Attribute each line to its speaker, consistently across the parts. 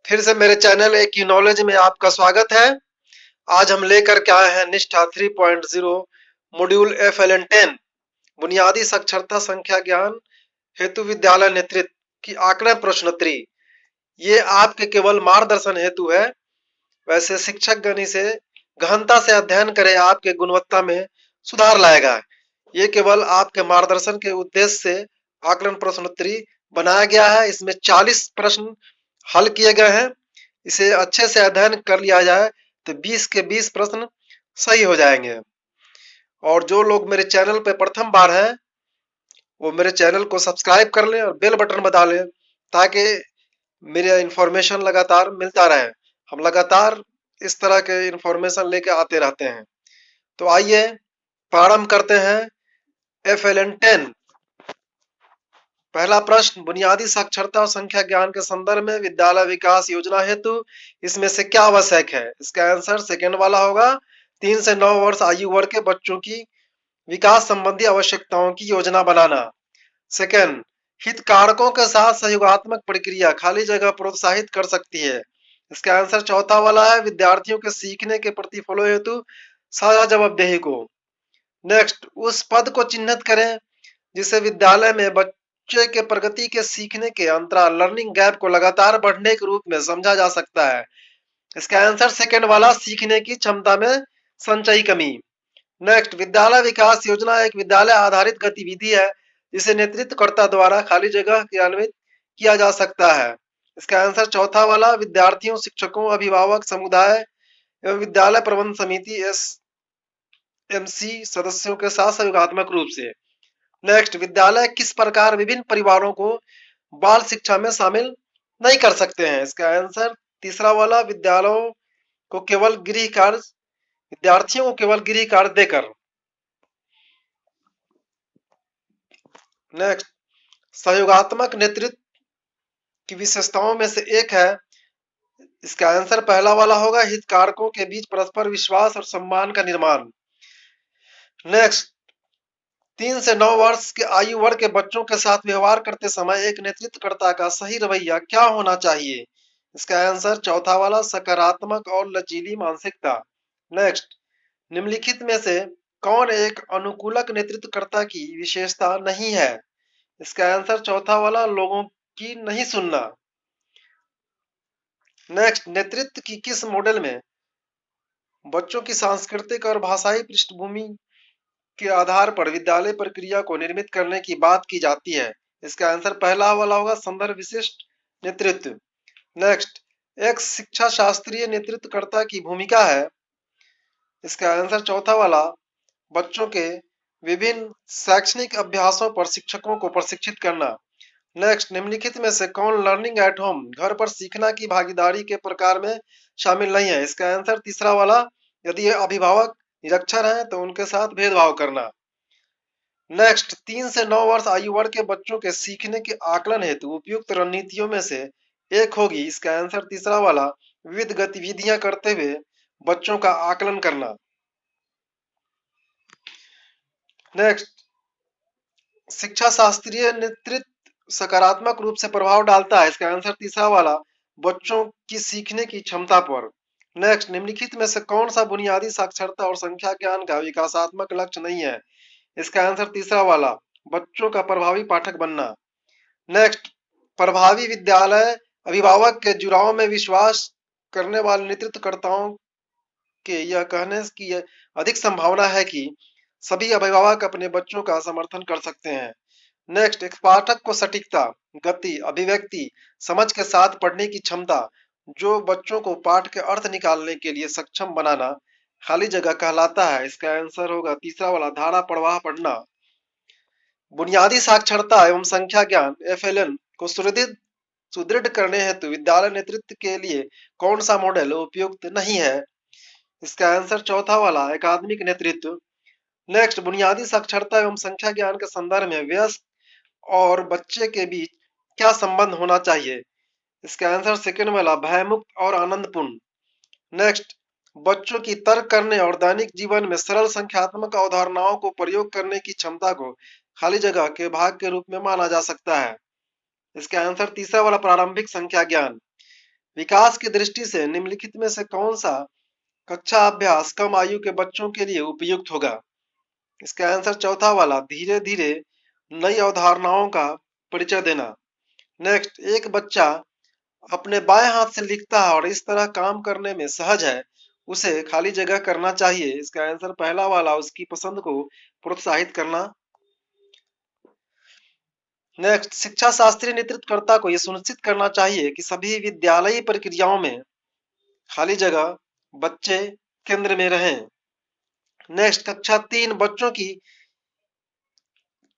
Speaker 1: फिर से मेरे चैनल एक नॉलेज में आपका स्वागत है। आज हम लेकर के आए हैं निष्ठा 3.0 मॉड्यूल FLN 10 बुनियादी साक्षरता संख्या ज्ञान हेतु विद्यालय नेतृत्व की आकलन प्रश्नोत्तरी। ये आपके केवल मार्गदर्शन हेतु है। वैसे शिक्षक गण इसे गहनता से अध्ययन करें, आपके गुणवत्ता में सुधार लाएगा। ये केवल आपके मार्गदर्शन के उद्देश्य से आकलन प्रश्नोत्तरी बनाया गया है। इसमें 40 प्रश्न हल किए गए हैं। इसे अच्छे से अध्ययन कर लिया जाए तो 20 के 20 प्रश्न सही हो जाएंगे। और जो लोग मेरे चैनल पे प्रथम बार हैं वो मेरे चैनल को सब्सक्राइब कर लें और बेल बटन बजा लें ताकि मेरा इंफॉर्मेशन लगातार मिलता रहे। हम लगातार इस तरह के इंफॉर्मेशन लेके आते रहते हैं। तो आइए प्रारंभ करते हैं FLN 10। पहला प्रश्न, बुनियादी साक्षरता और संख्या ज्ञान के संदर्भ में विद्यालय विकास योजना हेतु इसमें से क्या आवश्यक है? इसका आंसर सेकंड वाला होगा। 3 से 9 वर्ष आयु वर्ग के बच्चों की विकास संबंधी आवश्यकताओं की योजना बनाना। सेकंड, हितधारकों के साथ सहयोगात्मक प्रक्रिया खाली जगह प्रोत्साहित कर सकती है। इसका आंसर चौथा वाला है, विद्यार्थियों के सीखने के प्रतिफलों हेतु साझा जवाबदेही को। नेक्स्ट, उस पद को चिन्हित करें जिसे विद्यालय में बच्चे के प्रगति के सीखने के अंतराल लर्निंग गैप को लगातार बढ़ने के रूप में समझा जा सकता है। इसका आंसर सेकंड वाला, सीखने की क्षमता में संचयी कमी। नेक्स्ट, विद्यालय विकास योजना एक विद्यालय आधारित गतिविधि है जिसे नेतृत्वकर्ता द्वारा खाली जगह क्रियान्वित किया जा सकता है। इसका आंसर चौथा वाला, विद्यार्थियों, शिक्षकों, अभिभावक, समुदाय एवं विद्यालय प्रबंधन समिति SMC सदस्यों के साथ सहयोगात्मक रूप से। नेक्स्ट, विद्यालय किस प्रकार विभिन्न परिवारों को बाल शिक्षा में शामिल नहीं कर सकते हैं? इसका आंसर तीसरा वाला, विद्यालयों को केवल गृह कार्य विद्यार्थियों को केवल गृह कार्य देकर। नेक्स्ट, सहयोगात्मक नेतृत्व की विशेषताओं में से एक है। इसका आंसर पहला वाला होगा, हितधारकों के बीच परस्पर विश्वास और सम्मान का निर्माण। नेक्स्ट, 3 से 9 वर्ष के आयु वर्ग के बच्चों के साथ व्यवहार करते समय एक नेतृत्वकर्ता का सही रवैया क्या होना चाहिए? इसका आंसर चौथा वाला, सकारात्मक और लचीली मानसिकता। नेक्स्ट, निम्नलिखित में से कौन एक अनुकूलक नेतृत्वकर्ता की विशेषता नहीं है? इसका आंसर चौथा वाला, लोगों की नहीं सुनना। नेक्स्ट, नेतृत्व की किस मॉडल में बच्चों की सांस्कृतिक और भाषाई पृष्ठभूमि के आधार पर विद्यालय प्रक्रिया को निर्मित करने की बात की जाती है? इसका आंसर पहला वाला होगा, संदर्भ विशिष्ट नेतृत्व। नेक्स्ट, एक शिक्षा शास्त्रीय नेतृत्वकर्ता की भूमिका है। इसका आंसर चौथा वाला, बच्चों के विभिन्न शैक्षणिक अभ्यासों पर शिक्षकों को प्रशिक्षित करना। नेक्स्ट, निम्नलिखित में से कौन लर्निंग एट होम घर पर सीखना की भागीदारी के प्रकार में शामिल नहीं है? इसका आंसर तीसरा वाला, यदि अभिभावक निरक्षर हैं तो उनके साथ भेदभाव करना। नेक्स्ट, 3 से 9 वर्ष आयु वर्ग के बच्चों के सीखने के आकलन हेतु उपयुक्त रणनीतियों में से एक होगी। इसका आंसर तीसरा वाला, विविध गतिविधियां करते हुए बच्चों का आकलन करना। नेक्स्ट, शिक्षा शास्त्रीय नेतृत्व सकारात्मक रूप से प्रभाव डालता है। इसका आंसर तीसरा वाला, बच्चों की सीखने की क्षमता पर। नेक्स्ट, निम्नलिखित में से कौन सा बुनियादी साक्षरता और संख्या ज्ञान का विकासात्मक लक्ष्य नहीं है? इसका आंसर तीसरा वाला, बच्चों का प्रभावी पाठक बनना। नेक्स्ट, प्रभावी विद्यालय अभिभावक के जुड़ाव में विश्वास करने वाले नेतृत्वकर्ताओं के यह कहने की अधिक संभावना है कि सभी अभिभावक अपने बच्चों का समर्थन कर सकते हैं। नेक्स्ट, एक पाठक को सटीकता, गति, अभिव्यक्ति, समझ के साथ पढ़ने की क्षमता, जो बच्चों को पाठ के अर्थ निकालने के लिए सक्षम बनाना खाली जगह कहलाता है। इसका आंसर होगा तीसरा वाला, धारा प्रवाह पढ़ना। बुनियादी साक्षरता एवं संख्या ज्ञान FLN को सुदृढ़ करने हेतु विद्यालय नेतृत्व के लिए कौन सा मॉडल उपयुक्त नहीं है? इसका आंसर चौथा वाला, एकात्मिक नेतृत्व। नेक्स्ट, बुनियादी साक्षरता एवं संख्या ज्ञान के संदर्भ में वयस्क और बच्चे के बीच क्या संबंध होना चाहिए? इसका आंसर सेकंड वाला, भयमुक्त और आनंदपूर्ण। नेक्स्ट, बच्चों की तर्क करने और दैनिक जीवन में सरल संख्यात्मक अवधारणाओं को प्रयोग करने की क्षमता को खाली जगह के भाग के रूप में माना जा सकता है। इसका आंसर तीसरा वाला, प्रारंभिक संख्या ज्ञान। विकास की दृष्टि से निम्नलिखित में से कौन सा कक्षा अभ्यास कम आयु के बच्चों के लिए उपयुक्त होगा? इसका आंसर चौथा वाला, धीरे धीरे नई अवधारणाओं का परिचय देना। नेक्स्ट, एक बच्चा अपने बाएं हाथ से लिखता है और इस तरह काम करने में सहज है, उसे खाली जगह करना चाहिए। इसका आंसर पहला वाला, उसकी पसंद को प्रोत्साहित करना। नेक्स्ट, शिक्षा शास्त्री नेतृत्वकर्ता को यह सुनिश्चित करना चाहिए कि सभी विद्यालयी प्रक्रियाओं में खाली जगह बच्चे केंद्र में रहें। नेक्स्ट, कक्षा 3 बच्चों की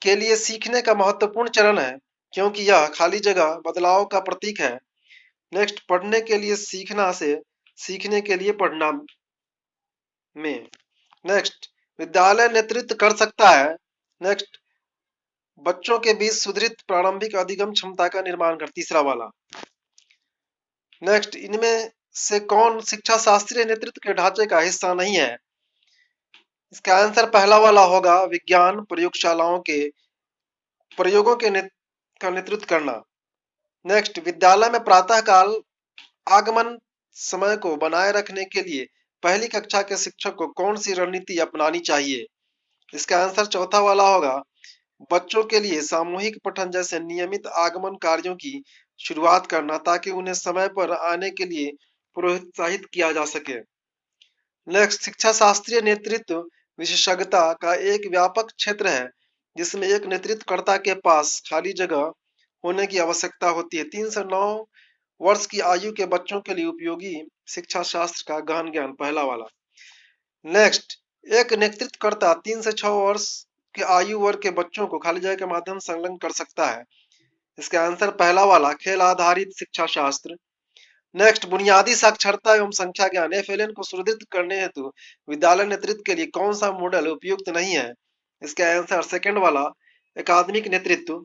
Speaker 1: के लिए सीखने का महत्वपूर्ण चरण है, क्योंकि यह खाली जगह बदलाव का प्रतीक है। नेक्स्ट, पढ़ने के लिए सीखना से सीखने के लिए पढ़ना में। नेक्स्ट, विद्यालय नेतृत्व कर सकता है। नेक्स्ट, बच्चों के बीच सुदृढ़ प्रारंभिक अधिगम क्षमता का निर्माण कर, तीसरा वाला। नेक्स्ट, इनमें से कौन शिक्षा शास्त्रीय नेतृत्व के ढांचे का हिस्सा नहीं है? इसका आंसर पहला वाला होगा, विज्ञान प्रयोगशालाओं के प्रयोगों के का नेतृत्व करना। नेक्स्ट, विद्यालय में प्रातःकाल आगमन समय को बनाए रखने के लिए पहली कक्षा के शिक्षक को कौन सी रणनीति अपनानी चाहिए? इसका आंसर चौथा वाला होगा, बच्चों के लिए सामूहिक पठन जैसे नियमित आगमन कार्यों की शुरुआत करना, ताकि उन्हें समय पर आने के लिए प्रोत्साहित किया जा सके। नेक्स्ट, शिक्षा शास्त्रीय नेतृत्व विशेषज्ञता का एक व्यापक क्षेत्र है, जिसमें एक नेतृत्वकर्ता के पास खाली जगह होने की आवश्यकता होती है। 3 से 9 वर्ष की आयु के बच्चों के लिए उपयोगी शिक्षा शास्त्र का गहन ज्ञान, पहला वाला। नेक्स्ट, एक नेतृत्वकर्ता 3 से 6 वर्ष के आयु वर्ग के बच्चों को खाली जगह के माध्यम से संलग्न कर सकता है। इसका आंसर पहला वाला, खेल आधारित शिक्षा शास्त्र। नेक्स्ट, बुनियादी साक्षरता एवं संख्या ज्ञान FLN को सुदृढ़ करने हेतु विद्यालय नेतृत्व के लिए कौन सा मॉडल उपयुक्त नहीं है? इसका आंसर सेकंड वाला, एकादमिक नेतृत्व।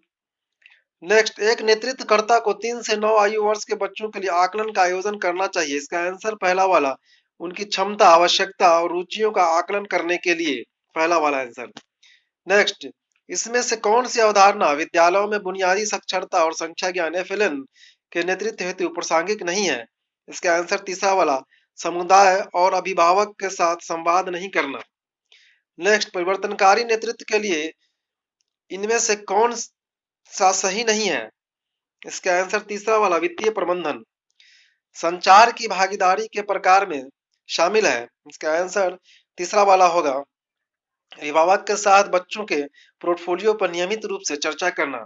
Speaker 1: नेक्स्ट, एक नेतृत्वकर्ता को 3 से 9 आयु वर्ष के बच्चों के लिए आकलन का आयोजन करना चाहिए। इसका आंसर पहला वाला, उनकी क्षमता, आवश्यकता और रुचियों का आकलन करने के लिए, पहला वाला आंसर। नेक्स्ट, इसमें से कौन सी अवधारणा विद्यालयों में बुनियादी साक्षरता और संख्या ज्ञान FLN के नेतृत्व हेतु प्रासंगिक नहीं है? इसका आंसर तीसरा वाला, समुदाय और अभिभावक के साथ संवाद नहीं करना। नेक्स्ट, परिवर्तनकारी नेतृत्व के लिए इनमें से कौन सा सही नहीं है? इसका आंसर तीसरा वाला, वित्तीय प्रबंधन। संचार की भागीदारी के प्रकार में शामिल है। इसका आंसर तीसरा वाला होगा, अभिभावक के साथ बच्चों के पोर्टफोलियो पर नियमित रूप से चर्चा करना।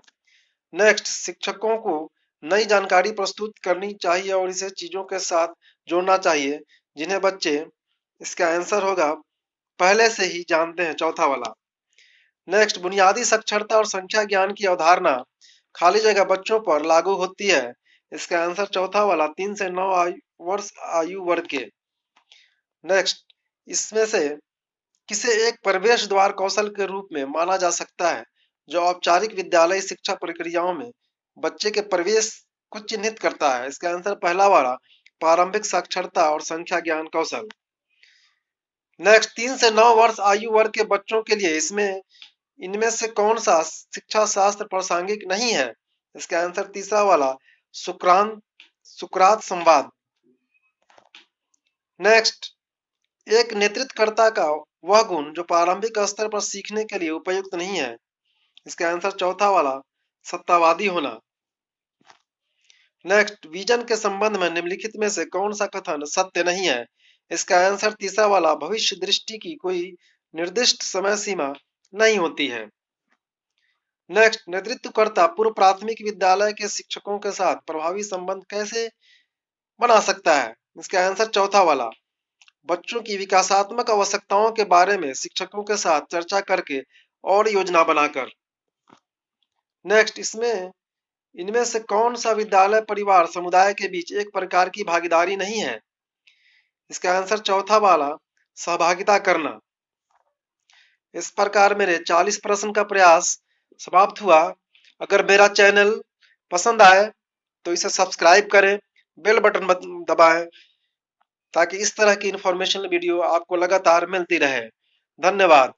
Speaker 1: नेक्स्ट, शिक्षकों को नई जानकारी प्रस्तुत करनी चाहिए और इसे चीजों के साथ जोड़ना चाहिए जिन्हें बच्चे, इसका आंसर होगा, पहले से ही जानते हैं, चौथा वाला। नेक्स्ट, बुनियादी साक्षरता और संख्या ज्ञान की अवधारणा खाली जगह बच्चों पर लागू होती है। इसका आंसर चौथा वाला, 3 से 9 वर्ष आयु वर्ग के। नेक्स्ट, इसमें से किसे एक प्रवेश द्वार कौशल के रूप में माना जा सकता है, जो औपचारिक विद्यालय शिक्षा प्रक्रियाओं में बच्चे के प्रवेश को चिन्हित करता है? इसका आंसर पहला वाला, प्रारंभिक साक्षरता और संख्या ज्ञान कौशल। नेक्स्ट, 3 से 9 वर्ष आयु वर्ग के बच्चों के लिए इनमें से कौन सा शिक्षा शास्त्र प्रासंगिक नहीं है? इसका आंसर तीसरा वाला, सुकरात संवाद। नेक्स्ट, एक नेतृत्वकर्ता का वह गुण जो प्रारंभिक स्तर पर सीखने के लिए उपयुक्त नहीं है। इसका आंसर चौथा वाला, सत्तावादी होना। नेक्स्ट, विजन के संबंध में निम्नलिखित में से कौन सा कथन सत्य नहीं है? इसका आंसर तीसरा वाला, भविष्य दृष्टि की कोई निर्दिष्ट समय सीमा नहीं होती है। नेक्स्ट, नेतृत्वकर्ता पूर्व प्राथमिक विद्यालय के शिक्षकों के साथ प्रभावी संबंध कैसे बना सकता है? इसका आंसर चौथा वाला, बच्चों की विकासात्मक आवश्यकताओं के बारे में शिक्षकों के साथ चर्चा करके और योजना बनाकर। नेक्स्ट, इनमें से कौन सा विद्यालय परिवार समुदाय के बीच एक प्रकार की भागीदारी नहीं है? इसका आंसर चौथा वाला, सहभागिता करना। इस प्रकार मेरे 40 प्रश्न का प्रयास समाप्त हुआ। अगर मेरा चैनल पसंद आए तो इसे सब्सक्राइब करें, बेल बटन दबाएं, ताकि इस तरह की इंफॉर्मेशन वीडियो आपको लगातार मिलती रहे। धन्यवाद।